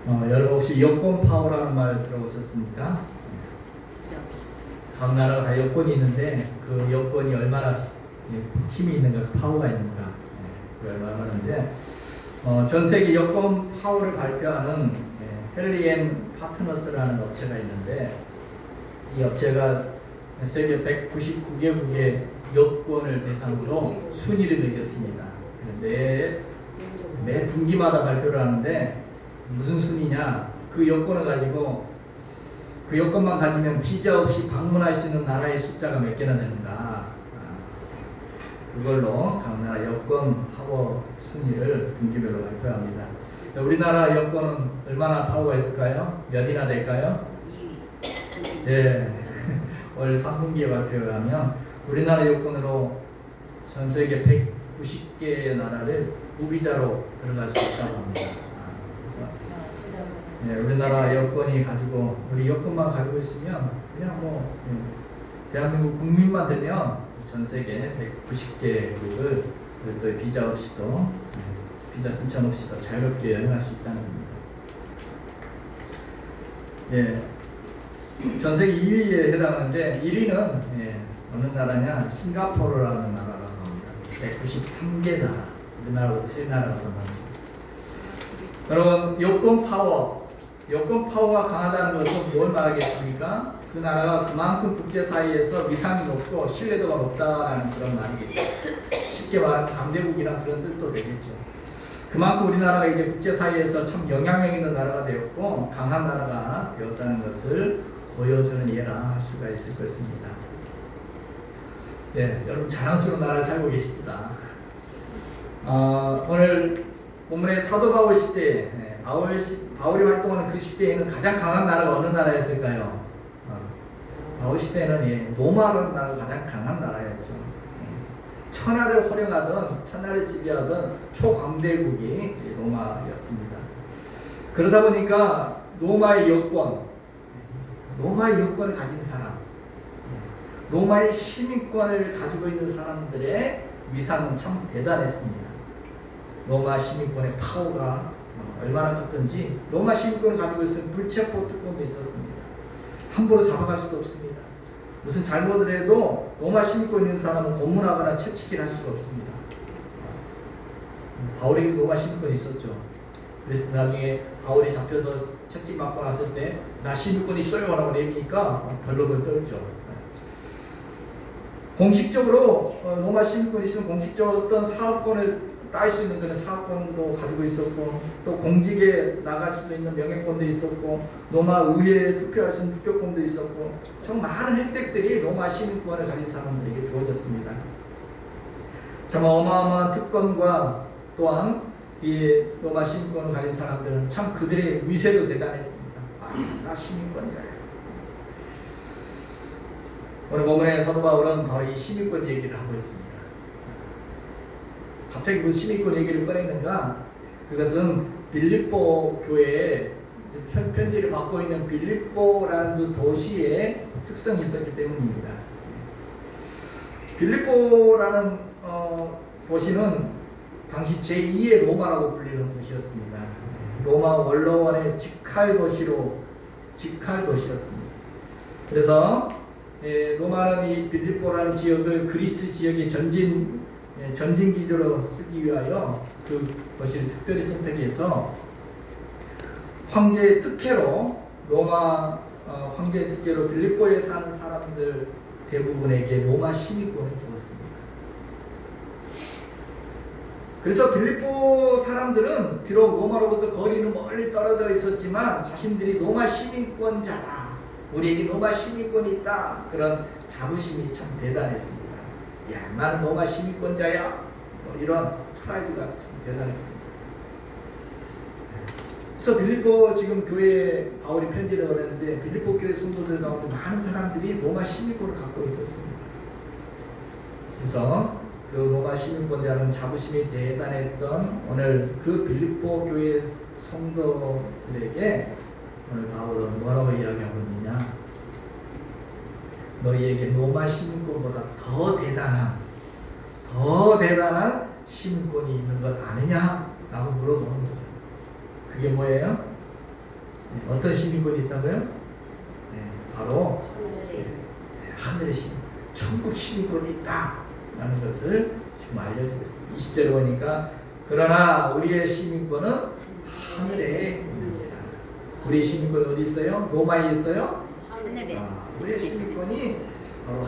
여러분 혹시 여권 파워라는 말 들어보셨습니까? 각 나라가 다 여권이 있는데 그 여권이 얼마나 힘이 있는가, 파워가 있는가, 그걸 말하는데 전 세계 여권 파워를 발표하는 헨리앤 파트너스라는 업체가 있는데 이 업체가 세계 199개국의 여권을 대상으로 순위를 매겼습니다. 매 분기마다 발표를 하는데 무슨 순위냐? 그 여권을 가지고 그 여권만 가지면 비자 없이 방문할 수 있는 나라의 숫자가 몇 개나 됩니다. 그걸로 각 나라 여권 파워 순위를 분기별로 발표합니다. 우리나라 여권은 얼마나 파워가 있을까요? 몇이나 될까요? 2위. 네. 올 3분기에 발표를 하면 우리나라 여권으로 전 세계 190개의 나라를 무비자로 들어갈 수 있다고 합니다. 그래서 우리나라 여권이 가지고 우리 여권만 가지고 있으면 그냥 대한민국 국민만 되면 전 세계 190개국을 또 비자 없이도 비자 신청 없이도 자유롭게 여행할 수 있다는 겁니다. 전 세계 2위에 해당하는데 1위는 어느 나라냐? 싱가포르라는 나라라고 합니다. 193개 나라. 우리나라보다 3나라가 더 많습니다. 여러분, 여권 파워가 강하다는 것은 뭘 말하겠습니까? 그 나라가 그만큼 국제사회에서 위상이 높고 신뢰도가 높다라는 그런 말이겠죠. 쉽게 말하면 강대국이란 그런 뜻도 되겠죠. 그만큼 우리나라가 이제 국제사회에서 참 영향력 있는 나라가 되었고 강한 나라가 되었다는 것을 보여주는 예라 할 수가 있을 것입니다. 여러분 자랑스러운 나라에 살고 계십니다. 오늘 본문의 사도 바울 시대, 바울이 활동하는 그 시대에는 가장 강한 나라가 어느 나라였을까요? 바울 시대는 로마라는 나라가 가장 강한 나라였죠. 천하를 활용하던, 천하를 지배하던 초강대국이 로마였습니다. 그러다 보니까 로마의 여권을 가진 사람, 로마의 시민권을 가지고 있는 사람들의 위상은 참 대단했습니다. 로마 시민권의 파워가 얼마나 컸던지 로마 시민권을 가지고 있으면 불체포 특권도 있었습니다. 함부로 잡아갈 수도 없습니다. 무슨 잘못을 해도 로마 시민권 있는 사람은 고문하거나 채찍질 할 수가 없습니다. 바울에게 로마 시민권이 있었죠. 그래서 나중에 바울이 잡혀서 채찍 맞고 났을 때 나 시민권 있어요 라고 내미니까 벌벌벌 떨죠. 공식적으로 로마 시민권이 있으면 공식적으로 어떤 사업권을 딸 수 있는 그런 사업권도 가지고 있었고 또 공직에 나갈 수도 있는 명예권도 있었고 로마 의회에 투표할 수 있는 투표권도 있었고 정 많은 혜택들이 로마 시민권을 가진 사람들에게 주어졌습니다. 참 어마어마한 특권과 또한 이 로마 시민권을 가진 사람들은 참 그들의 위세도 대단했습니다. 나 시민권자야. 오늘 본문의 사도 바울은 바로 이 시민권 얘기를 하고 있습니다. 갑자기 그 시민권 얘기를 꺼냈는가? 그것은 빌립보 교회에 편지를 받고 있는 빌립보라는 그 도시의 특성이 있었기 때문입니다. 빌립보라는 도시는 당시 제2의 로마라고 불리는 도시였습니다. 로마 원로원의 직할도시였습니다. 그래서 로마는 이 빌립보라는 지역을 그리스 지역의 전진 기지로 쓰기 위하여 그 도시를 특별히 선택해서 황제의 특혜로 로마 황제의 특혜로 빌립보에 사는 사람들 대부분에게 로마 시민권을 주었습니다. 그래서 빌립보 사람들은 비록 로마로부터 거리는 멀리 떨어져 있었지만 자신들이 로마 시민권자다, 우리에게 로마 시민권이 있다, 그런 자부심이 참 대단했습니다. 야, 나는 로마 시민권자야, 이런 프라이드가 참 대단했습니다. 그래서 빌립보 지금 교회에 바울이 편지를 보냈는데 빌립보 교회 성도들 가운데 많은 사람들이 로마 시민권을 갖고 있었습니다. 그래서 그 로마 시민권자는 자부심이 대단했던 오늘 그 빌립보 교회 성도들에게 오늘 바울은 뭐라고 이야기하고 있느냐? 너희에게 로마 시민권보다 더 대단한 시민권이 있는 것 아니냐? 라고 물어보는 거죠. 그게 뭐예요? 어떤 시민권이 있다고요? 바로 하늘의 시민, 천국 시민권이 있다라는 것을 지금 알려주고 있습니다. 20절에 보니까 그러나 우리의 시민권은 하늘에 있느니라. 우리의 시민권은 어디 있어요? 로마에 있어요? 하늘에. 우리의 시민권이 바로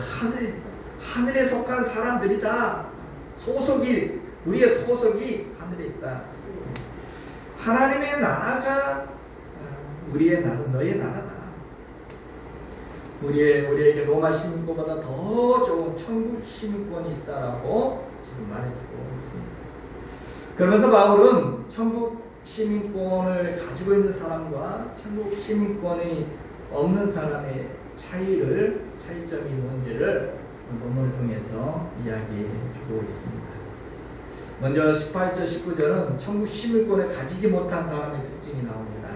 하늘에 속한 사람들이다. 우리의 소속이 하늘에 있다. 하나님의 나라가 우리의 나라, 너의 나라다. 우리에게 로마 시민권보다 더 좋은 천국 시민권이 있다라고 지금 말해주고 있습니다. 그러면서 바울은 천국 시민권을 가지고 있는 사람과 천국 시민권이 없는 사람의 차이점이 뭔지를 본문을 통해서 이야기해 주고 있습니다. 먼저 18절, 19절은 천국 시민권을 가지지 못한 사람의 특징이 나옵니다.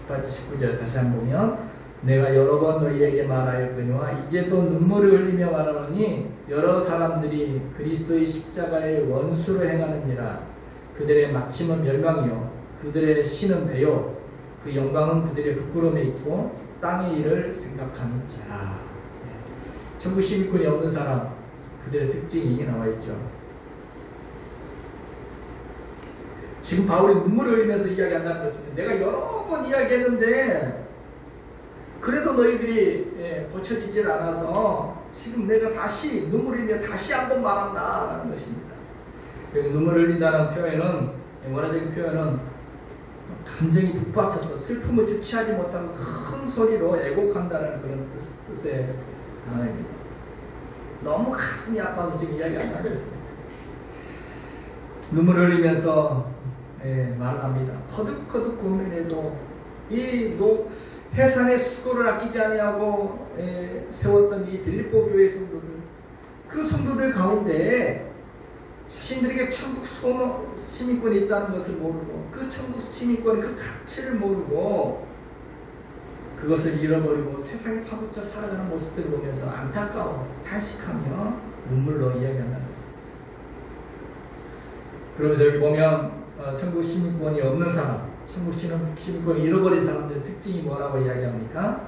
18절, 19절 다시 한번 보면 내가 여러 번 너희에게 말하였거니와 이제 또 눈물을 흘리며 말하노니 여러 사람들이 그리스도의 십자가의 원수로 행하느니라. 그들의 마침은 멸망이요 그들의 신은 배요 그 영광은 그들의 부끄러움에 있고 땅의 일을 생각하는 자라. 천국 시민권이 없는 사람, 그들의 특징이 나와 있죠. 지금 바울이 눈물을 흘리면서 이야기한다는 것은 내가 여러 번 이야기했는데 그래도 너희들이 고쳐지질 않아서 지금 내가 다시 눈물을 흘리며 다시 한번 말한다라는 것입니다. 여기 눈물을 흘린다는 표현은, 원어적인 표현은 감정이 북받쳐서 슬픔을 주체하지 못하고 큰 소리로 애곡한다는 그런 뜻의 단어입니다. 너무 가슴이 아파서 지금 이야기한다는 것입니다. 눈물을 흘리면서 말을 합니다. 거듭거듭 고민해도 이 해산의 수고를 아끼지 아니하고 세웠던 이 빌립보 교회 성도들, 그 성도들 가운데 자신들에게 천국 시민권이 있다는 것을 모르고 그 천국 시민권의 그 가치를 모르고 그것을 잃어버리고 세상에 파묻혀 살아가는 모습들을 보면서 안타까워 탄식하며 눈물로 이야기한다는 것입니다. 그러면서 여기 보면 천국 시민권이 없는 사람, 천국 시민권이 잃어버린 사람들의 특징이 뭐라고 이야기합니까?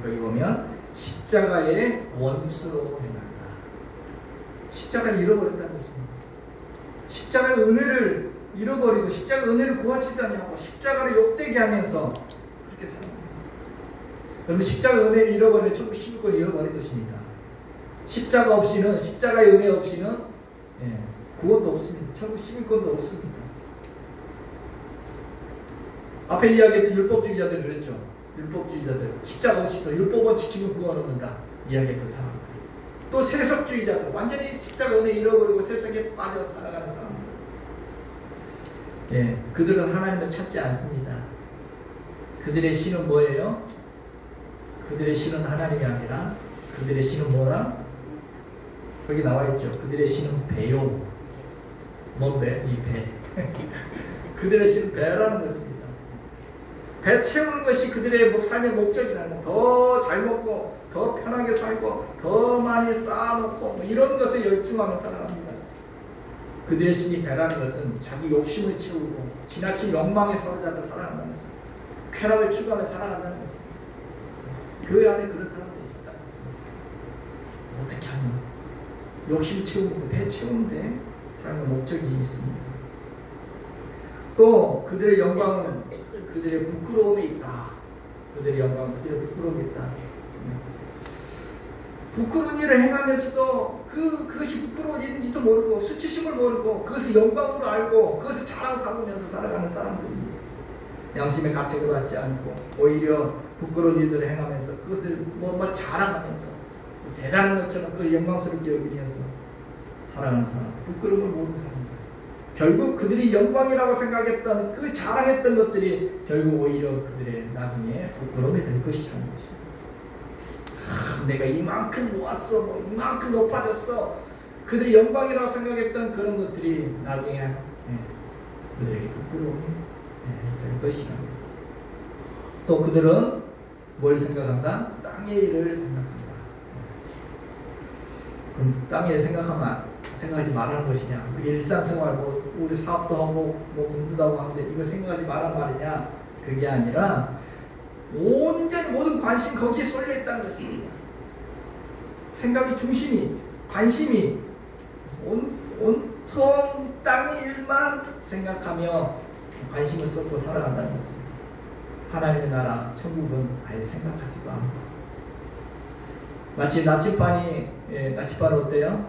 여기 보면 십자가의 원수로 행한다. 십자가를 잃어버렸다는 것입니다. 십자가의 은혜를 잃어버리고 십자가의 은혜를 구하지도 않냐고 십자가를 욕되게 하면서 그렇게 살아갑니다. 여러분 십자가의 은혜를 잃어버리면 천국 시민권을 잃어버린 것입니다. 십자가 없이는, 십자가의 은혜 없이는 구원도 없습니다. 천국 시민권도 없습니다. 앞에 이야기했던 율법주의자들이 그랬죠. 율법주의자들 십자가 없이도 율법을 지키면 구원 얻는다 이야기했던 사람들. 또 세속주의자들 완전히 십자가 은혜 잃어버리고 세속에 빠져 살아가는 사람들. 그들은 하나님을 찾지 않습니다. 그들의 신은 뭐예요? 그들의 신은 하나님이 아니라 그들의 신은 뭐라? 여기 나와 있죠. 그들의 신은 배요. 뭔 배? 이 배. 그들의 신은 배라는 것입니다. 배 채우는 것이 그들의 삶의 목적이라는, 더 잘 먹고 더 편하게 살고 더 많이 쌓아놓고 이런 것에 열중하며 살아갑니다. 그들의 신이 배라는 것은 자기 욕심을 채우고 지나친 욕망에 사로잡혀 살아간다는 것입니다. 쾌락을 추구하며 살아간다는 것입니다. 교회 안에 그런 사람들이 있었다는 것입니다. 어떻게 하면 욕심 채우고 배 채우는데 삶의 목적이 있습니다. 또 그들의 영광은 그들의 부끄러움에 있다. 그들의 영광은 그들의 부끄러움에 있다. 부끄러운 일을 행하면서도 그것이 부끄러운 일인지도 모르고 수치심을 모르고 그것을 영광으로 알고 그것을 자랑 삼으면서 살아가는 사람들입니다. 양심의 가책을 받지 않고 오히려 부끄러운 일들을 행하면서 그것을 뭐 자랑하면서 대단한 것처럼 그걸 영광스럽게 여기면서 살아가는 사람, 부끄러움을 모르는 사람들. 결국 그들이 영광이라고 생각했던 그 자랑했던 것들이 결국 오히려 그들의 나중에 부끄러움이 될 것이라는 것이죠. 내가 이만큼 모았어, 이만큼 높아졌어. 그들이 영광이라고 생각했던 그런 것들이 나중에 그들에게 부끄러움이 될 것이다. 또 그들은 뭘 생각한다? 땅의 일을 생각한다. 그럼 땅의 일 생각하지 말라는 것이냐? 우리 일상생활 우리 사업도 하고 공부도 하고 하는데 이거 생각하지 말란 말이냐? 그게 아니라 온전히 모든 관심이 거기에 쏠려 있다는 것입니다. 생각의 중심이, 관심이 온통 땅의 일만 생각하며 관심을 쏟고 살아간다는 것입니다. 하나님의 나라, 천국은 아예 생각하지도 않고, 마치 나치판은 어때요?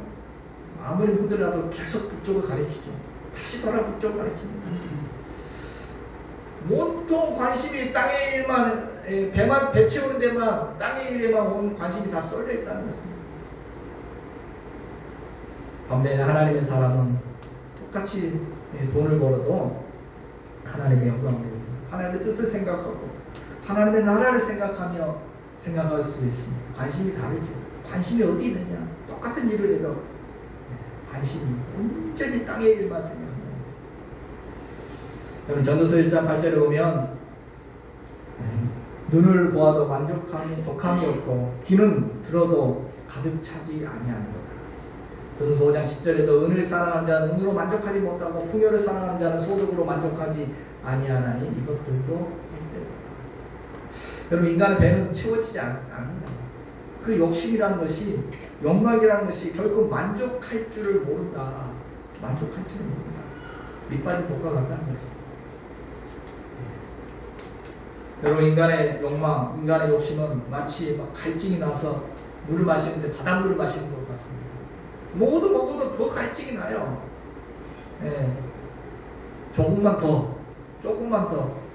아무리 흔들어도 계속 북쪽을 가리키죠. 다시 돌아 북쪽을 가리킵니다. 온통 관심이 땅의 일만, 배 채우는 데만, 땅의 일에만 온 관심이 다 쏠려 있다는 것입니다. 반면에 하나님의 사람은 똑같이 돈을 벌어도 하나님의 영광을 위해서 하나님의 뜻을 생각하고 하나님의 나라를 생각하며 생각할 수 있습니다. 관심이 다르죠. 관심이 어디 있느냐? 똑같은 일을 해도 관심이 온전히 땅의 일만 생각합니다. 여러분, 전도서 1장 8절에 보면 눈을 보아도 만족함이 독함이 없고 귀는 들어도 가득 차지 아니하는도다. 전도서 5장 10절에도 은을 사랑하는 자는 은으로 만족하지 못하고 풍요를 사랑하는 자는 소득으로 만족하지 아니하나니 이것들도 헛되도다. 여러분, 인간의 배는 채워지지 않는다. 그 욕심이라는 것이, 욕망이라는 것이 결코 만족할 줄을 모른다. 만족할 줄을 모른다. 밑발이 돋아간다는 것입니다. 여러분, 인간의 욕망, 인간의 욕심은 마치 갈증이 나서 물을 마시는데 바닷물을 마시는 것 같습니다. 먹어도 더 갈증이 나요. 조금만 더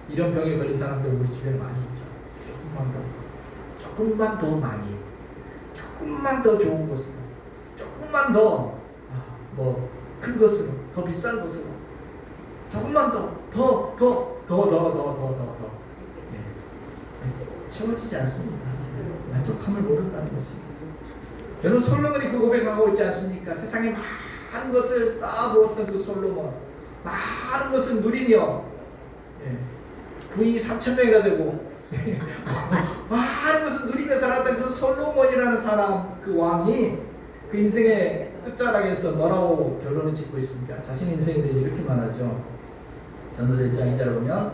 이런 병에 걸린 사람들 우리 주변에 많이 있죠. 조금만 더 많이, 조금만 더 좋은 것으로, 조금만 더 큰 것으로, 더 비싼 것으로, 조금만 더 채워지지 않습니다. 만족함을 모른다는 것입니다. 여러분, 솔로몬이 그 고백하고 있지 않습니까? 세상에 많은 것을 쌓아두었던 그 솔로몬, 많은 것을 누리며 부인이 3,000명이나 되고 많은 것을 누리며 살았던 그 솔로몬이라는 사람, 그 왕이 그 인생의 끝자락에서 뭐라고 결론을 짓고 있습니까? 자신의 인생에 대해 이렇게 말하죠. 전도서 1장 2절을 보면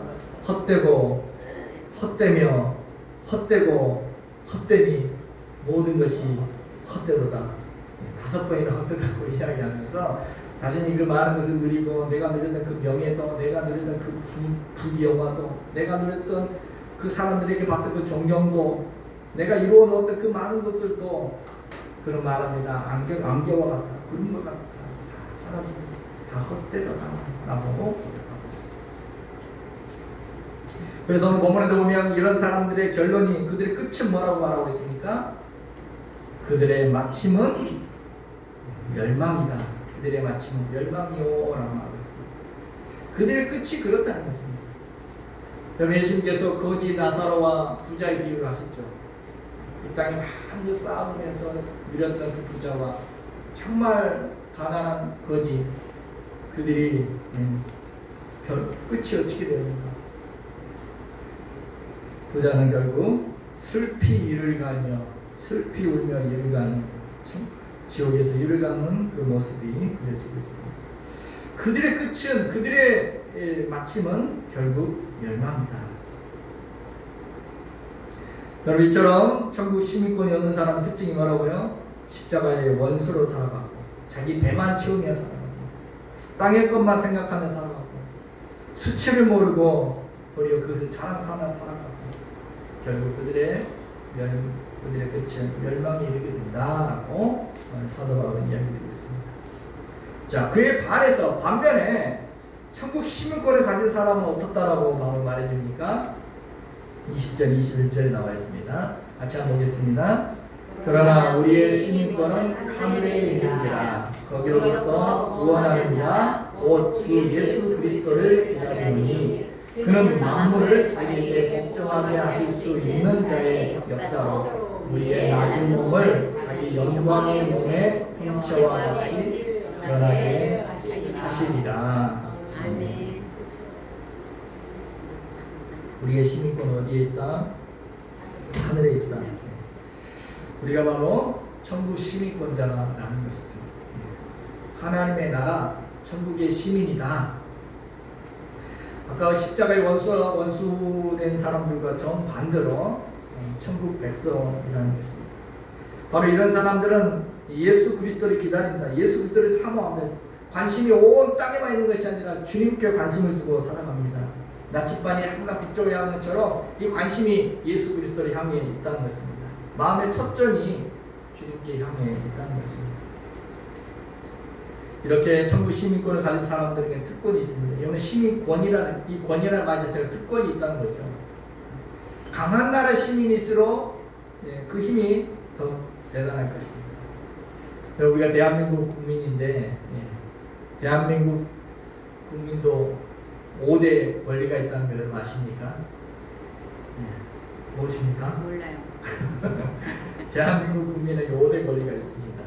헛되니 모든 것이 헛되도다. 5번이나 헛되다고 이야기하면서 자신이 그 많은 것을 누리고 내가 누렸던 그 명예도, 내가 누렸던 그 부귀영화도, 내가 누렸던 그 사람들에게 받던 그 존경도, 내가 이루어놓았던 그 많은 것들도 그런 말합니다. 안개와 같다, 구름과 같다, 다 사라진다, 다 헛되도다 라고 고백하고 있습니다. 그래서 오늘 본문에도 보면 이런 사람들의 결론이, 그들의 끝은 뭐라고 말하고 있습니까? 그들의 마침은 멸망이다. 그들의 마침은 멸망이요 라고 말하고 있습니다. 그들의 끝이 그렇다는 것입니다. 여러분, 예수님께서 거지 나사로와 부자의 비유를 하셨죠. 이 땅에 많은 것 쌓으면서 누렸던 그 부자와 정말 가난한 거지, 그들이 끝이 어떻게 됩니까? 부자는 결국 슬피 이를 가며, 슬피 울며 이를 가는, 지옥에서 이를 가는 그 모습이 그려지고 있습니다. 그들의 끝은, 그들의 마침은 결국 멸망이다. 여러분, 이처럼 천국 시민권이 없는 사람의 특징이 뭐라고요? 십자가의 원수로 살아가고, 자기 배만 채우며 살아가고, 땅의 것만 생각하며 살아가고, 수치를 모르고 도리어 그것을 자랑 삼아 살아가고, 결국 그들의 끝은 멸망에 이르게 된다라고 사도 바울은 이야기하고 있습니다. 자, 그에 반면에 천국 시민권을 가진 사람은 어떻다라고 바울 말해줍니까? 20절, 21절에 나와 있습니다. 같이 한번 보겠습니다. 그러나 우리의 시민권은 하늘에 있는지라 거기로부터 구원하는 자 곧 주 예수 그리스도를 기다리니 그는 만물을 자기에게 복종하게 하실 수 있는 자의 역사로 우리의 낮은 몸을 자기 영광의 몸의 형체와 같이 변하게 하시리라. 아멘. 우리의 시민권 어디에 있다? 하늘에 있다. 우리가 바로 천국 시민권자라는 것이죠. 하나님의 나라, 천국의 시민이다. 아까 십자가의 원수된 사람들과 정반대로 천국 백성이라는 것입니다. 바로 이런 사람들은 예수 그리스도를 기다린다. 예수 그리스도를 사모합니다. 관심이 온 땅에만 있는 것이 아니라 주님께 관심을 두고 살아갑니다. 나침반이 항상 북쪽에 향한 것처럼 이 관심이 예수 그리스도를 향해 있다는 것입니다. 마음의 초점이 주님께 향해 있다는 것입니다. 이렇게 천국 시민권을 가진 사람들에게 특권이 있습니다. 이거는 시민권이라는, 이 권이라는 말 자체가 특권이 있다는 거죠. 강한 나라 시민일수록 그 힘이 더 대단할 것입니다. 우리가 대한민국 국민인데, 대한민국 국민도 5대 권리가 있다는 걸 아십니까? 무엇입니까? 몰라요. 대한민국 국민에게 5대 권리가 있습니다.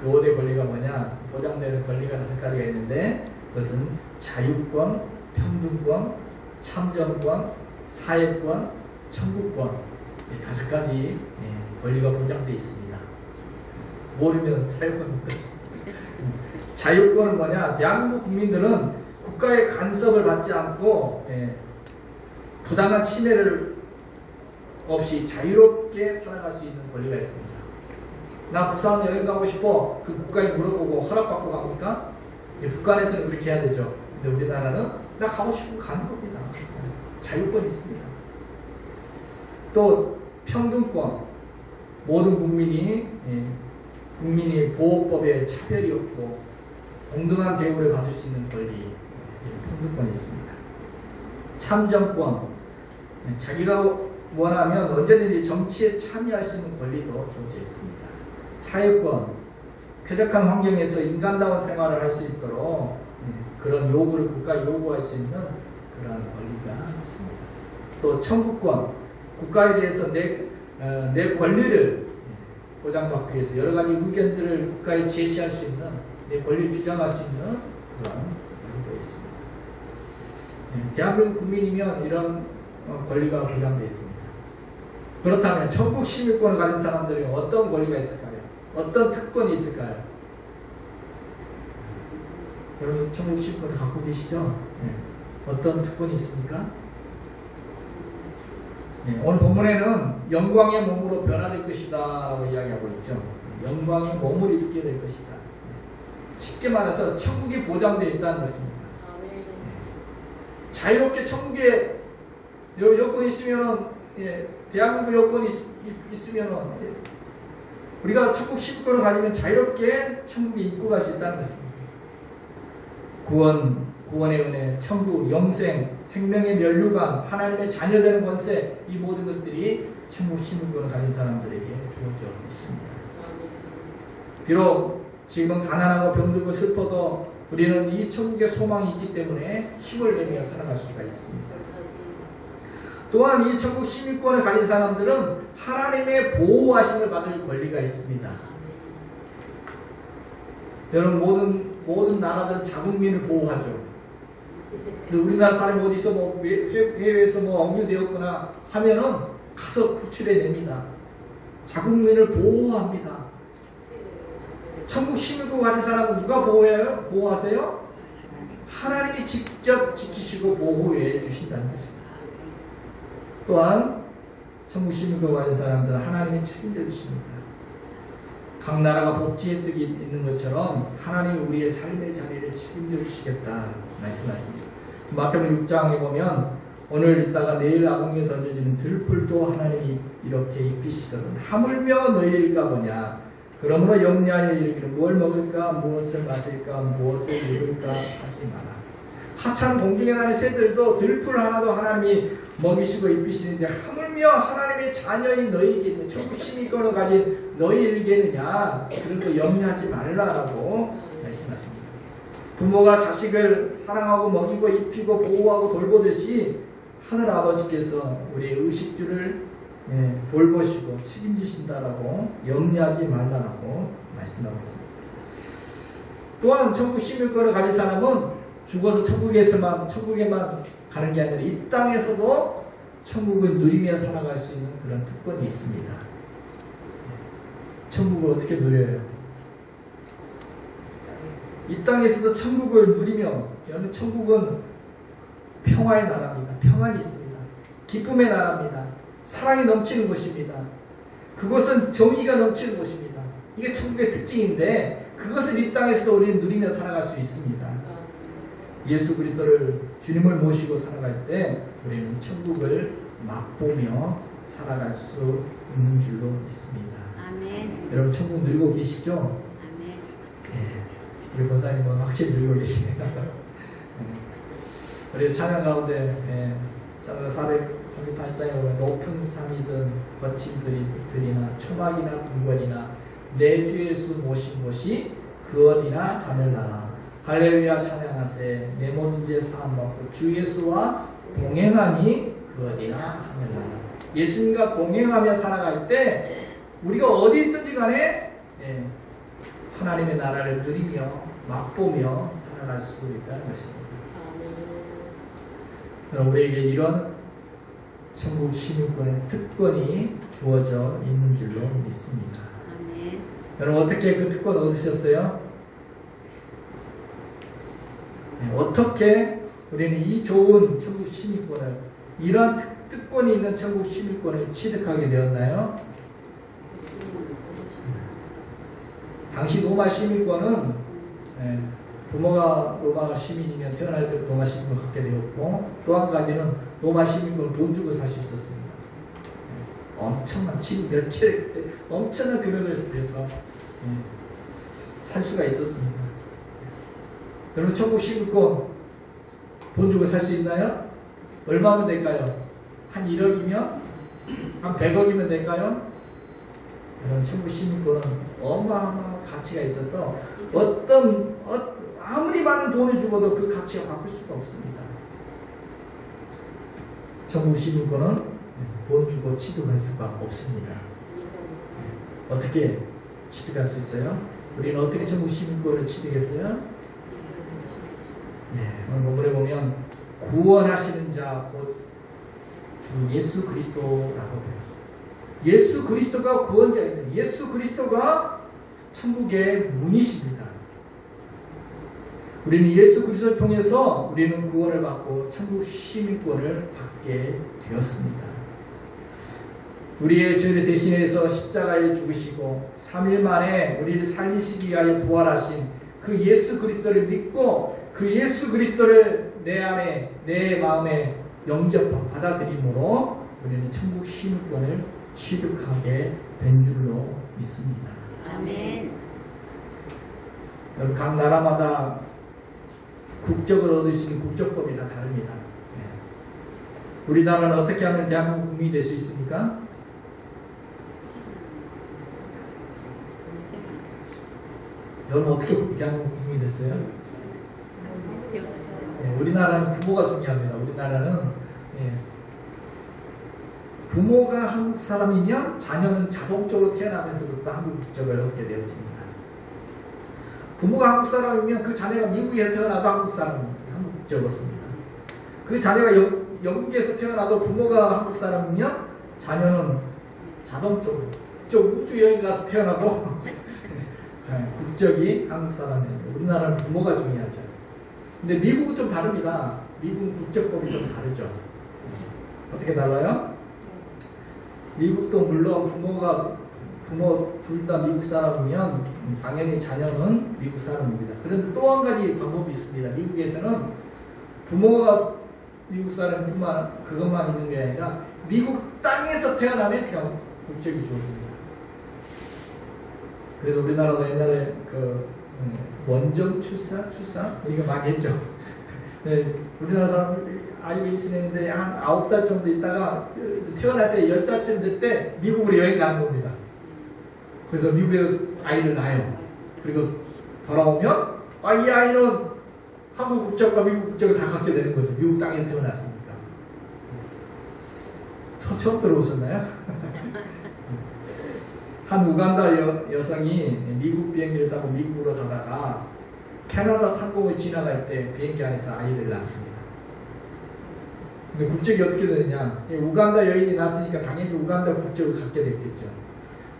그 5대 권리가 뭐냐? 보장되는 권리가 5가지가 있는데, 그것은 자유권, 평등권, 참정권, 사회권, 천국권, 5가지 권리가 보장되어 있습니다. 모르면 사회권입니다. 자유권은 뭐냐? 대한민국 국민들은 국가의 간섭을 받지 않고 부당한 침해를 없이 자유롭게 살아갈 수 있는 권리가 있습니다. 나 부산 여행 가고 싶어. 그 국가에 물어보고 허락받고 갑니까? 북한에서는 그렇게 해야 되죠. 근데 우리나라는 나 가고 싶으면 가는 겁니다. 자유권이 있습니다. 또 평등권. 모든 국민이 보호법에 차별이 없고 동등한 대우를 받을 수 있는 권리, 평등권이 있습니다. 참정권. 자기가 원하면 언제든지 정치에 참여할 수 있는 권리도 주어져 있습니다. 사회권, 쾌적한 환경에서 인간다운 생활을 할 수 있도록 그런 요구를 국가에 요구할 수 있는 그런 권리가 있습니다. 또 천국권, 국가에 대해서 내 권리를 보장받기 위해서 여러 가지 의견들을 국가에 제시할 수 있는, 내 권리를 주장할 수 있는 그런 권리도 있습니다. 대한민국 국민이면 이런 권리가 보장되어 있습니다. 그렇다면 천국 시민권을 가진 사람들이 어떤 권리가 있을까요? 어떤 특권이 있을까요? 여러분 천국 시민권을 갖고 계시죠? 어떤 특권이 있습니까? 오늘 본문에는 영광의 몸으로 변화될 것이다 라고 이야기하고 있죠. 영광의 몸을 입게 될 것이다. 쉽게 말해서 천국이 보장되어 있다는 것입니다. 자유롭게 천국에 여건이 있으면은, 대한민국 여건이 있으면은, 우리가 천국 시민권을 가지면 자유롭게 천국에 입고 갈 수 있다는 것입니다. 구원의 은혜, 천국, 영생, 생명의 면류관, 하나님의 자녀되는 권세, 이 모든 것들이 천국 시민권을 가진 사람들에게 주어져 있습니다. 비록 지금은 가난하고 병들고 슬퍼도 우리는 이 천국의 소망이 있기 때문에 힘을 내며 살아갈 수가 있습니다. 또한 이 천국 시민권을 가진 사람들은 하나님의 보호하심을 받을 권리가 있습니다. 여러분 모든 나라들은 자국민을 보호하죠. 근데 우리나라 사람이 어디서 해외에서 억류되었거나 하면은 가서 구출해 냅니다. 자국민을 보호합니다. 천국 시민권 가진 사람은 누가 보호해요? 보호하세요? 하나님이 직접 지키시고 보호해 주신다는 것입니다. 또한 천국 시민권 가진 사람들은 하나님이 책임져 주십니다. 각 나라가 복지 혜택이 있는 것처럼 하나님이 우리의 삶의 자리를 책임져 주시겠다 말씀하십니다. 마태복음 6장에 보면 오늘 있다가 내일 아궁이에 던져지는 들풀도 하나님이 이렇게 입히시거든. 하물며 너희일까 보냐. 그러므로 염려하여 이르기를 무엇을 먹을까, 무엇을 마실까, 무엇을 입을까 하지 마라. 하찮은 동중에 나는 새들도 들풀 하나도 하나님이 먹이시고 입히시는데 하물며 하나님의 자녀인 너희에게는 천국 시민권을 가진 너희에게느냐, 그런 거 염려하지 말라라고 말씀하십니다. 부모가 자식을 사랑하고 먹이고 입히고 보호하고 돌보듯이 하늘 아버지께서 우리의 의식주를 돌보시고 책임지신다라고 염려하지 말라라고 말씀하고 있습니다. 또한 천국 시민권을 가진 사람은 죽어서 천국에만 가는 게 아니라 이 땅에서도 천국을 누리며 살아갈 수 있는 그런 특권이 있습니다. 천국을 어떻게 누려요? 이 땅에서도 천국을 누리며, 여러분 천국은 평화의 나라입니다. 평안이 있습니다. 기쁨의 나라입니다. 사랑이 넘치는 곳입니다. 그것은 정의가 넘치는 곳입니다. 이게 천국의 특징인데 그것을 이 땅에서도 우리는 누리며 살아갈 수 있습니다. 예수 그리스도를 주님을 모시고 살아갈 때 우리는 천국을 맛보며 살아갈 수 있는 줄로 믿습니다. 아멘. 여러분 천국 누리고 계시죠? 아멘. 네. 우리 권사님은 확실히 누리고 계시네요. 우리 찬양 가운데 찬양 438장에 보면 높은 산이든 거친 들이나 초막이나 궁궐이나 내 주 예수 모신 곳이 그 어디나 하늘나라 할렐루야 찬양하세 내 모든 죄 사함받고 주 예수와 동행하니 그 어디나 하늘나라. 예수님과 동행하며 살아갈 때 우리가 어디 있든지 간에 하나님의 나라를 누리며 맛보며 살아갈 수 있다는 것입니다. 우리에게 이런 천국 시민권의 특권이 주어져 있는 줄로 믿습니다. 아멘. 여러분 어떻게 그 특권 얻으셨어요? 어떻게 우리는 이 좋은 천국 시민권을 이러한 특권이 있는 천국 시민권을 취득하게 되었나요? 당시 로마 시민권은 부모가 로마 시민이면 태어날 때 로마 시민권을 갖게 되었고 또 한 가지는 로마 시민권을 돈 주고 살 수 있었습니다. 엄청난 지금 며칠 엄청난 금액을 내서 살 수가 있었습니다. 여러분 천국 시민권 돈 주고 살 수 있나요? 얼마면 될까요? 한 1억이면? 한 100억이면 될까요? 여러분 천국 시민권은 어마어마한 가치가 있어서 아무리 많은 돈을 주고도 그 가치가 바꿀 수가 없습니다. 천국 시민권은 돈 주고 취득할 수가 없습니다. 어떻게 취득할 수 있어요? 우리는 어떻게 천국 시민권을 취득했어요? 오늘 본문에 보면 구원하시는 자 곧 주 예수 그리스도라고 배웠습니다. 예수 그리스도가 구원자입니다. 예수 그리스도가 천국의 문이십니다. 우리는 예수 그리스도를 통해서 우리는 구원을 받고 천국 시민권을 받게 되었습니다. 우리의 죄를 대신해서 십자가에 죽으시고 3일 만에 우리를 살리시기 위하여 부활하신 그 예수 그리스도를 믿고 그 예수 그리스도를 내 안에 내 마음에 영접하고 받아들임으로 우리는 천국 시민권을 취득하게 된 줄로 믿습니다. 아멘. 여러분 각 나라마다 국적을 얻을 수 있는 국적법이 다 다릅니다. 우리나라는 어떻게 하면 대한민국 국민이 될 수 있습니까? 여러분 어떻게 대한민국 국민이 됐어요? 우리나라는 부모가 중요합니다. 우리나라는 부모가 한국 사람이면 자녀는 자동적으로 태어나면서부터 한국 국적을 얻게 되어집니다. 부모가 한국 사람이면 그 자녀가 미국에 태어나도 한국 국적을 얻습니다. 그 자녀가 영국에서 태어나도 부모가 한국 사람이면 자녀는 자동적으로 우주 여행 가서 태어나도 국적이 한국 사람이에요. 우리나라는 부모가 중요하죠. 근데 미국은 좀 다릅니다. 미국 국적법이 좀 다르죠. 어떻게 달라요? 미국도 물론 부모 둘 다 미국 사람이면 당연히 자녀는 미국 사람입니다. 그런데 또 한 가지 방법이 있습니다. 미국에서는 부모가 미국 사람뿐만 그것만 있는 게 아니라 미국 땅에서 태어나면 그냥 국적이 주어집니다. 그래서 우리나라도 옛날에 원정 출산 이거 많이 했죠. 우리나라 사람 아이 임신했는데 한 9달 정도 있다가 태어날 때 10달쯤 될 때 미국으로 여행 가는 겁니다. 그래서 미국에 아이를 낳아요. 그리고 돌아오면 이 아이는 한국 국적과 미국 국적을 다 갖게 되는 거죠. 미국 땅에 태어났으니까. 처음 들어보셨나요? 한 우간다 여성이 미국 비행기를 타고 미국으로 가다가 캐나다 상공을 지나갈 때 비행기 안에서 아이를 낳습니다. 근데 국적이 어떻게 되느냐? 우간다 여인이 낳았으니까 당연히 우간다 국적을 갖게 됐겠죠.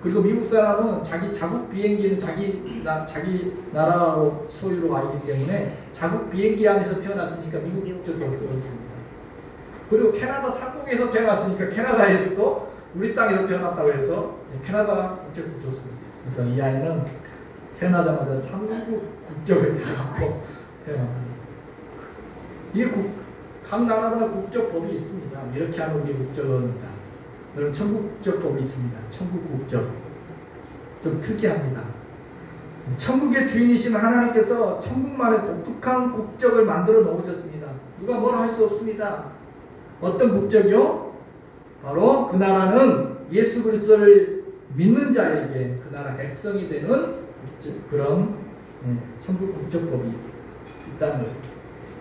그리고 미국 사람은 자기 자국 비행기는 자기 나라로 소유로 와 있기 때문에 자국 비행기 안에서 태어났으니까 미국 국적을 얻습니다. 그리고 캐나다 상공에서 태어났으니까 캐나다에서도 우리 땅에서 태어났다고 해서 캐나다 국적도 줬습니다. 그래서 이 아이는 태어나자마자 3국 국적을 갖고 태어납니다. 이게 각 나라마다 국적법이 있습니다. 이렇게 하면 우리 국적입니다. 여러분 천국 국적법이 있습니다. 천국 국적 좀 특이합니다. 천국의 주인이신 하나님께서 천국만의 독특한 국적을 만들어 놓으셨습니다. 누가 뭐라 할 수 없습니다. 어떤 국적이요? 바로 그 나라는 예수 그리스도를 믿는 자에게 그 나라 백성이 되는 그런 천국 국적법이 있다는 것입니다.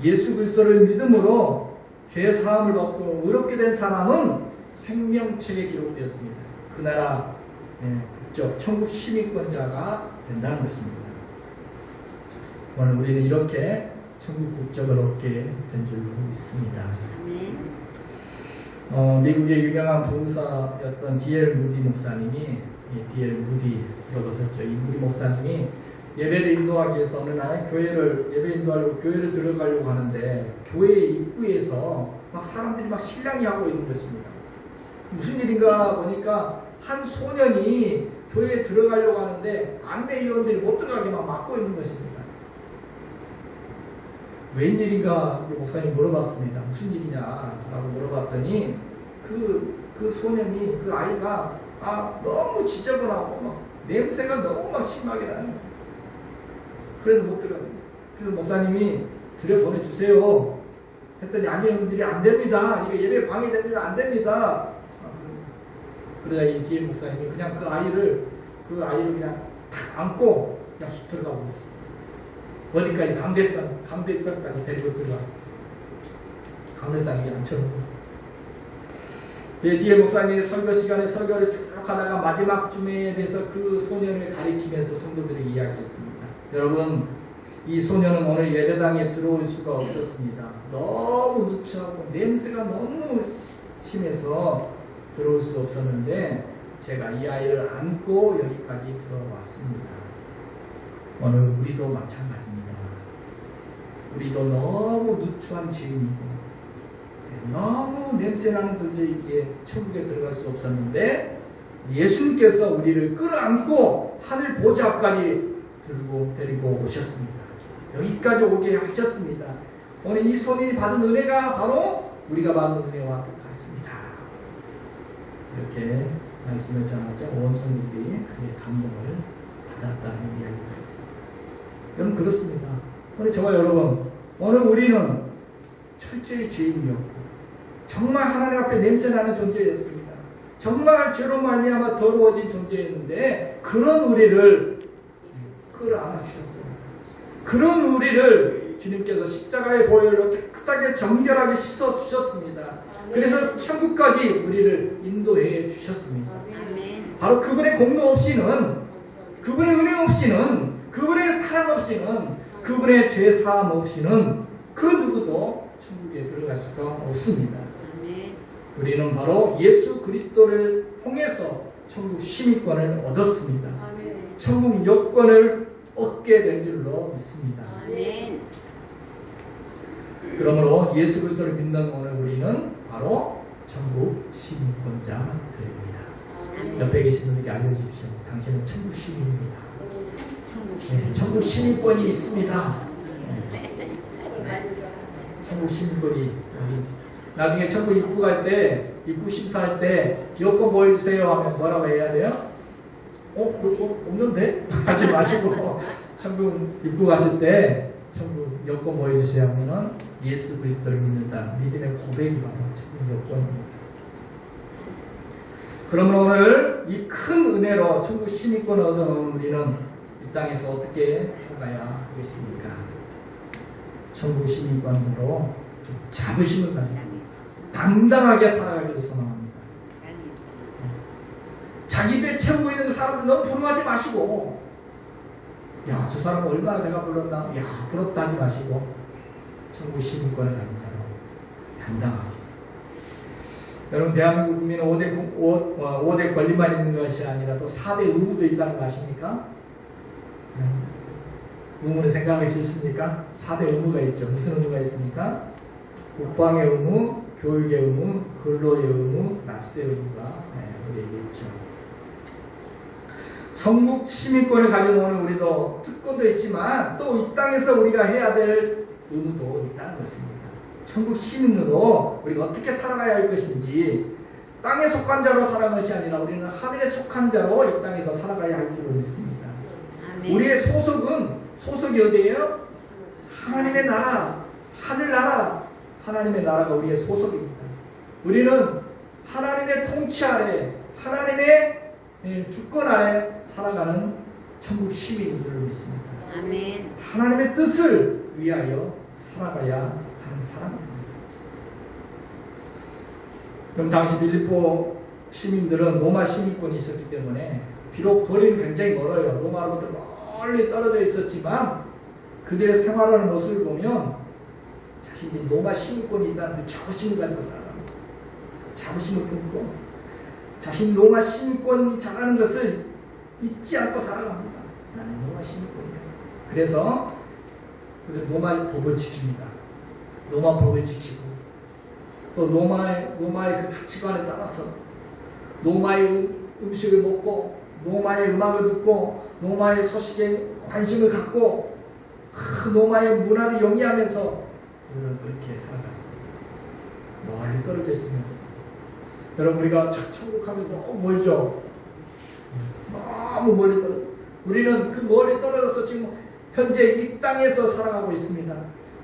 예수 그리스도를 믿음으로 죄 사함을 받고 의롭게 된 사람은 생명책에 기록되었습니다. 그 나라 국적, 천국 시민권자가 된다는 것입니다. 오늘 우리는 이렇게 천국 국적을 얻게 된 줄로 믿습니다. 미국의 유명한 봉사였던 D.L. 무디 목사님이 D.L. 무디 들어보셨죠? 이 무디 목사님이 예배를 인도하기 위해서 어느 날 예배 인도하려고 교회를 들어가려고 하는데 교회 입구에서 막 사람들이 막 실랑이 하고 있는 것입니다. 무슨 일인가 보니까 한 소년이 교회에 들어가려고 하는데 안내위원들이 못 들어가게 막 막고 있는 것입니다. 웬일인가 목사님 물어봤습니다. 무슨 일이냐라고 물어봤더니 그 소년이 그 아이가 너무 지저분하고 막 냄새가 너무 막 심하게 나는 거예요. 그래서 못 들어가요. 그래서 목사님이 들여보내주세요 했더니 안내위원들이 안 됩니다. 이거 예배 방해됩니다. 안 됩니다. 그러자 이 D.L. 목사님이 그냥 그 아이를 그냥 탁 안고 그냥 쑥 들어가 버렸습니다. 어디까지 강대상까지 데리고 들어갔습니다. 강대상에 앉혀놓고 D.L. 목사님이 설교 시간에 설교를 쭉 하다가 마지막 쯤에 대해서 그 소년을 가리키면서 성도들에게 이야기했습니다. 여러분, 이 소년은 오늘 예배당에 들어올 수가 없었습니다. 너무 누추하고 냄새가 너무 심해서 들어올 수 없었는데 제가 이 아이를 안고 여기까지 들어왔습니다. 오늘 우리도 마찬가지입니다. 우리도 너무 누추한 죄인이고 너무 냄새나는 존재이기에 천국에 들어갈 수 없었는데 예수님께서 우리를 끌어안고 하늘 보좌까지 데리고 오셨습니다. 여기까지 오게 하셨습니다. 오늘 이 소년이 받은 은혜가 바로 우리가 받은 은혜와 똑같습니다. 이렇게 말씀을 전하자 온 성도들이 크게 감동을 받았다는 이야기가 있습니다. 여러분 그렇습니다. 오늘 저와 여러분, 오늘 우리는 철저히 죄인이었고 정말 하나님 앞에 냄새나는 존재였습니다. 정말 죄로 말미암아 더러워진 존재였는데 그런 우리를 끌어안아 주셨습니다. 그런 우리를 주님께서 십자가의 보혈로 깨끗하게 정결하게 씻어 주셨습니다. 그래서 천국까지 우리를 인도해 주셨습니다. 바로 그분의 공로 없이는, 그분의 은혜 없이는, 그분의 사랑 없이는, 그분의 죄 사함 없이는 그 누구도 천국에 들어갈 수가 없습니다. 우리는 바로 예수 그리스도를 통해서 천국 시민권을 얻었습니다. 천국 여권을 얻게 된 줄로 믿습니다. 그러므로 예수 그리스도를 믿는 오늘 우리는 바로 천국 시민권자들입니다. 옆에 계신 분들께 알려주십시오. 당신은 천국 시민입니다. 천국 시민권이 있습니다. 천국 시민권이 여기. 나중에 천국 입구 갈 때, 입구 심사할 때 여권 보여주세요 하면 뭐라고 해야 돼요? 여권 없는데? 하지 마시고 천국 입구 가실 때 천국 여권 보여주세요 하면은 예수 그리스도를 믿는다. 믿음의 고백이 바로 천국 여권입니다. 그러므로 오늘 이 큰 은혜로 천국 시민권을 얻어놓은 우리는 이 땅에서 어떻게 살아가야 하겠습니까? 천국 시민권으로 좀 자부심을 가지고 당당하게 살아가기를 소망합니다. 자기 배 채우고 있는 그 사람들 너무 부러워하지 마시고, 야, 저 사람은 얼마나 배가 불렀나? 야, 부럽다 하지 마시고, 천국 시민권을 가진 자로 당당하게. 여러분, 대한민국 국민은 5대 권리만 있는 것이 아니라 또 4대 의무도 있다는 거 아십니까? 의무는 생각하실 수 있습니까? 4대 의무가 있죠. 무슨 의무가 있습니까? 국방의 의무, 교육의 의무, 근로의 의무, 납세의 의무가 우리에게 있죠. 성국 시민권을 가지고 오는 우리도 특권도 있지만 또 이 땅에서 우리가 해야 될 의무도 있다는 것입니다. 천국 시민으로 우리가 어떻게 살아가야 할 것인지, 땅에 속한 자로 살아가는 것이 아니라 우리는 하늘에 속한 자로 이 땅에서 살아가야 할 줄을 믿습니다. 아멘. 우리의 소속이 어디예요? 하나님의 나라, 하늘나라, 하나님의 나라가 우리의 소속입니다. 우리는 하나님의 통치 아래, 하나님의 주권 아래 살아가는 천국 시민인 줄 믿습니다. 아멘. 하나님의 뜻을 위하여 살아가야 하는 사람입니다. 그럼 당시 빌립보 시민들은 로마 시민권이 있었기 때문에 비록 거리는 굉장히 멀어요. 로마로부터 멀리 떨어져 있었지만 그들의 생활하는 모습을 보면 자신이 로마 시민권이 있다는 그 자부심을 가지고 살아갑니다. 자부심을 품고 자신이 로마 시민권이 잘하는 것을 잊지 않고 살아갑니다. 나는 로마 시민권이야. 그래서 그들 로마의 법을 지킵니다. 로마 법을 지키고 또 로마의 그 가치관에 따라서 로마의 음식을 먹고 로마의 음악을 듣고 로마의 소식에 관심을 갖고 로마의 문화를 영위하면서 그들은 그렇게 살아갔습니다. 멀리 떨어져 있으면서. 여러분, 우리가 천국 하면 너무 멀죠. 너무 멀리 떨어져. 우리는 그 멀리 떨어져서 지금 현재 이 땅에서 살아가고 있습니다.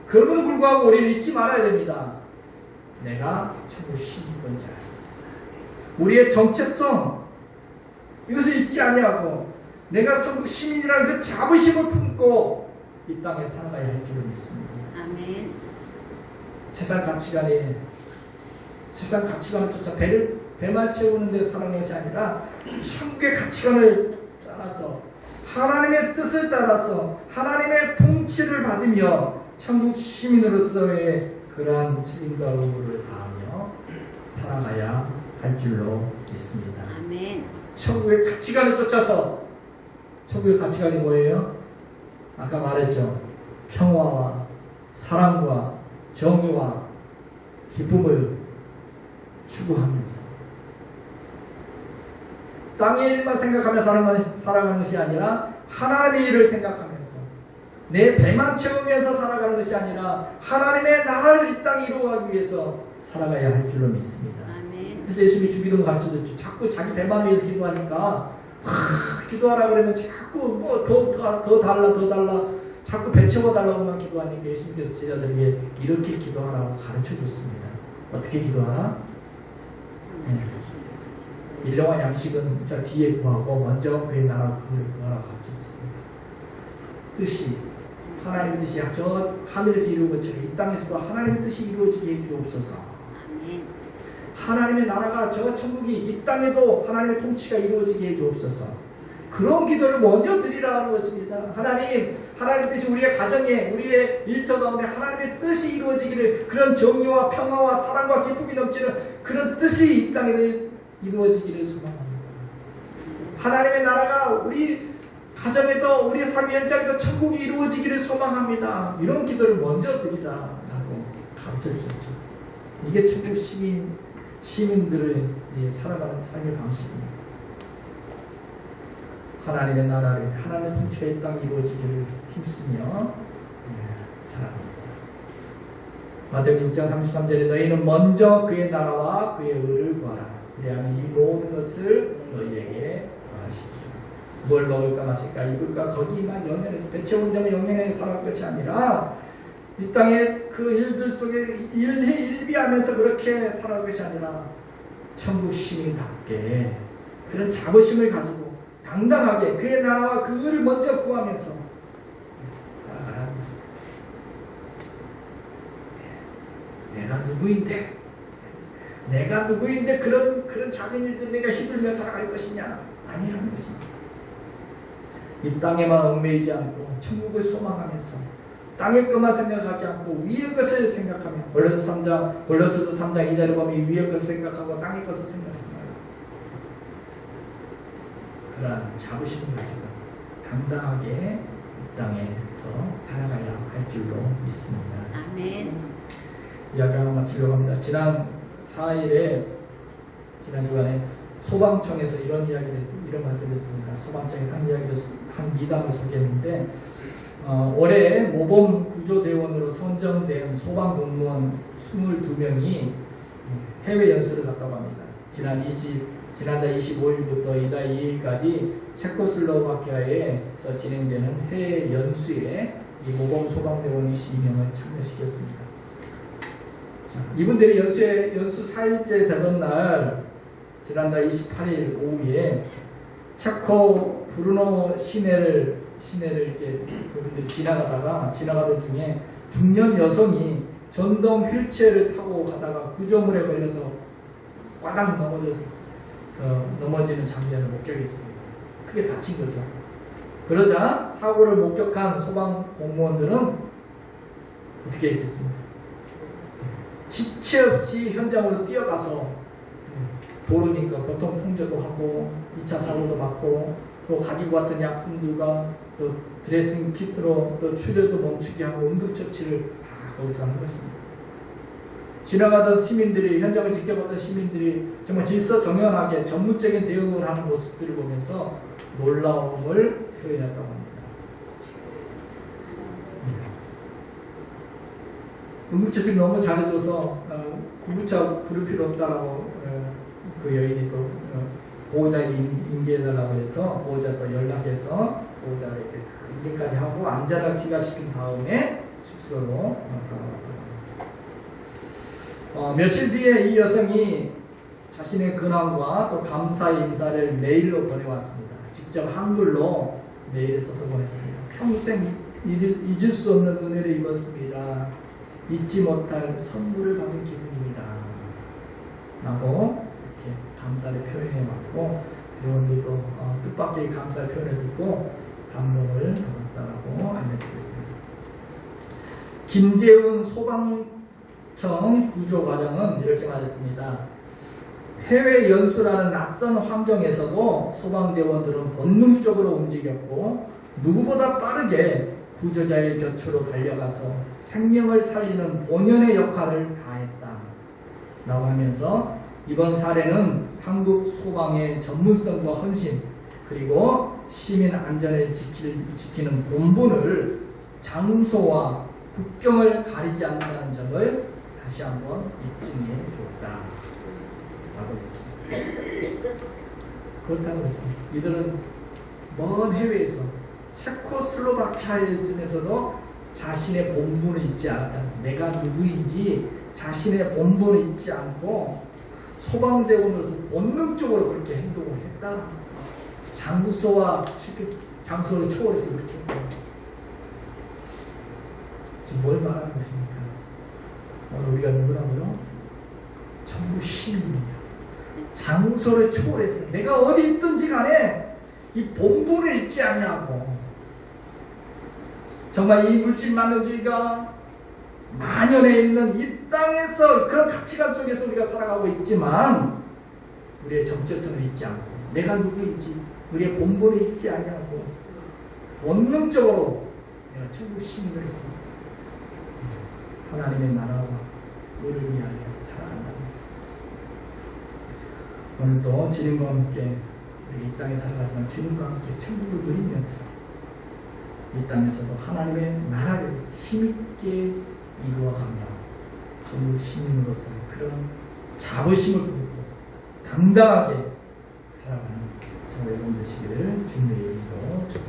그럼에도 불구하고 우리는 잊지 말아야 됩니다. 내가 천국 시민권자입니다. 우리의 정체성, 이것을 잊지 아니하고 내가 천국 시민이라는 그 자부심을 품고 이 땅에 살아가야 할 줄을 믿습니다. 아멘. 세상 가치관을 쫓아 배만 채우는 데 살아가는 것이 아니라 천국의 가치관을 따라서 하나님의 뜻을 따라서 하나님의 통치를 받으며 천국 시민으로서의 그러한 책임과 의무를 다하며 살아가야 할 줄로 믿습니다. 아멘. 천국의 가치관을 쫓아서, 천국의 가치관이 뭐예요? 아까 말했죠. 평화와 사랑과 정의와 기쁨을 추구하면서 땅의 일만 생각하며 살아가는 것이 아니라 하나님의 일을 생각하면서 내 배만 채우면서 살아가는 것이 아니라 하나님의 나라를 이 땅에 이루어가기 위해서 살아가야 할 줄로 믿습니다. 아멘. 그래서 예수님이 주기도를 가르쳐줬죠. 자꾸 자기 배만 위해서 기도하니까 기도하라 그러면 자꾸 뭐 더 달라 자꾸 배 채워달라고만 기도하니까 예수님께서 제자들에게 이렇게 기도하라고 가르쳐줬습니다. 어떻게 기도하라? 일용할 양식은 저 뒤에 구하고 먼저 그의 나라와 그를 구하라고 가르쳐줬습니다. 뜻이 하나님의 뜻이 저 하늘에서 이루어진 것처럼 이 땅에서도 하나님의 뜻이 이루어지게 해주옵소서. 아멘. 하나님의 나라가 저 천국이 이 땅에도 하나님의 통치가 이루어지게 해주옵소서. 그런 기도를 먼저 드리라 하는 것입니다. 하나님의 뜻이 우리의 가정에, 우리의 일터 가운데 하나님의 뜻이 이루어지기를, 그런 정의와 평화와 사랑과 기쁨이 넘치는 그런 뜻이 이 땅에 이루어지기를 소망합니다. 하나님의 나라가 우리 가정에도, 우리 삶 현장에도 천국이 이루어지기를 소망합니다. 이런 기도를 먼저 드리라 하고 가르쳐 주셨죠. 이게 천국 시민들의 살아가는 삶의 방식입니다. 하나님의 나라를, 하나님의 통치가 이 땅에 이루어지기를 힘쓰며 살아갑니다. 마태복음 6장 33절에 너희는 먼저 그의 나라와 그의 의를 구하라. 그리하면 이 모든 것을 너희에게 더하시리라. 뭘 먹을까 마실까 입을까 거기만 영연해서 배 채운 데만 영연해 살아갈 것이 아니라 이 땅의 그 일들 속에 일비하면서 그렇게 살아갈 것이 아니라 천국 시민답게 그런 자부심을 가지고 당당하게 그의 나라와 그 의를 먼저 구하면서 살아가라는 것입니다. 내가 누구인데 그런 작은 일들 내가 휘둘며 살아갈 것이냐? 아니라는 것입니다. 이 땅에만 얽매이지 않고 천국을 소망하면서 땅의 것만 생각하지 않고 위의 것을 생각하며 골로새서 3장 2절에 보면 위의 것을 생각하고 땅의 것을 생각하지 말고 그러한 자부심을 가지고 당당하게 이 땅에서 살아가야 할 줄로 믿습니다. 아멘. 이야기 하나 마치려고 합니다. 지난 4일에 지난 주간에 소방청에서 이런 말들을 했습니다. 소방청에서 한 미담을 소개했는데 올해 모범 구조대원으로 선정된 소방공무원 22명이 해외 연수를 갔다고 합니다. 지난달 25일부터 이달 2일까지 체코슬로바키아에서 진행되는 해외 연수에 이 모범 소방대원 22명을 참여시켰습니다. 자, 이분들이 연수 4일째 되던 날 지난달 28일 오후에 체코 브루노 시내를 이렇게 그분들이 지나가던 중에 중년 여성이 전동 휠체어를 타고 가다가 구조물에 걸려서 꽈당 넘어지는 장면을 목격했습니다. 크게 다친 거죠. 그러자 사고를 목격한 소방 공무원들은 어떻게 했겠습니까? 지체 없이 현장으로 뛰어가서 도로니까 교통 통제도 하고 2차 사고도 막고 또 가지고 왔던 약품들과 또 드레싱 키트로 또 출혈도 멈추게 하고 응급처치를 다 거기서 하는 것입니다. 지나가던 시민들이, 현장을 지켜봤던 시민들이 정말 질서정연하게 전문적인 대응을 하는 모습들을 보면서 놀라움을 표현했다고 합니다. 응급처치를 너무 잘해줘서 구급차 부를 필요 없다라고 그 여인이 또 보호자에게 인계해달라고 해서 보호자 또 연락해서 보호자가 이렇게 인계까지 하고 안전하게 귀가시킨 다음에 숙소로 돌아왔다. 며칠 뒤에 이 여성이 자신의 근황과 또 감사의 인사를 메일로 보내왔습니다. 직접 한글로 메일을 써서 보냈습니다. 평생 잊을 수 없는 은혜를 입었습니다. 잊지 못할 선물을 받은 기분입니다. 라고 이렇게 감사를 표현해왔고 회원들도 뜻밖의 감사의 표현을 듣고 감동을 받았다라고 알려드렸습니다. 김재훈 소방청 구조과장은 이렇게 말했습니다. 해외 연수라는 낯선 환경에서도 소방대원들은 본능적으로 움직였고 누구보다 빠르게 구조자의 곁으로 달려가서 생명을 살리는 본연의 역할을 다했다 라고 하면서 이번 사례는 한국 소방의 전문성과 헌신 그리고 시민 안전을 지키는 본분을 장소와 국경을 가리지 않는다는 점을 다시 한번 입증해 주었다 라고 했습니다. 그렇다는 거죠. 이들은 먼 해외에서 체코슬로바키아에 있으면서도 자신의 본분을 잊지 않았다. 내가 누구인지 자신의 본분을 잊지 않고 소방대원으로서 본능적으로 그렇게 행동을 했다. 장소를 초월해서 그렇게 했다. 지금 뭘 말하는 것입니까? 오늘 우리가 누구라고요? 전부 시민입니다. 장소를 초월해서 내가 어디 있든지 간에 이 본분을 잊지 아니하고 정말 이 물질만능주의가 만연해 있는 이 땅에서 그런 가치관 속에서 우리가 살아가고 있지만 우리의 정체성을 잊지 않고 내가 누구인지 우리의 본분을 잊지 아니하고 본능적으로 내가 천국 시민으로서 하나님의 나라와 의를 위하여 살아간다는 것입니다. 오늘도 주님과 함께 이 땅에 살아가지만 주님과 함께 천국을 누리면서 이 땅에서도 하나님의 나라를 힘있게 이루어가며 전국 시민으로서 그런 자부심을 품고 당당하게 살아가는 저와 여러분 되시기를 주님의 이름으로 축복합니다.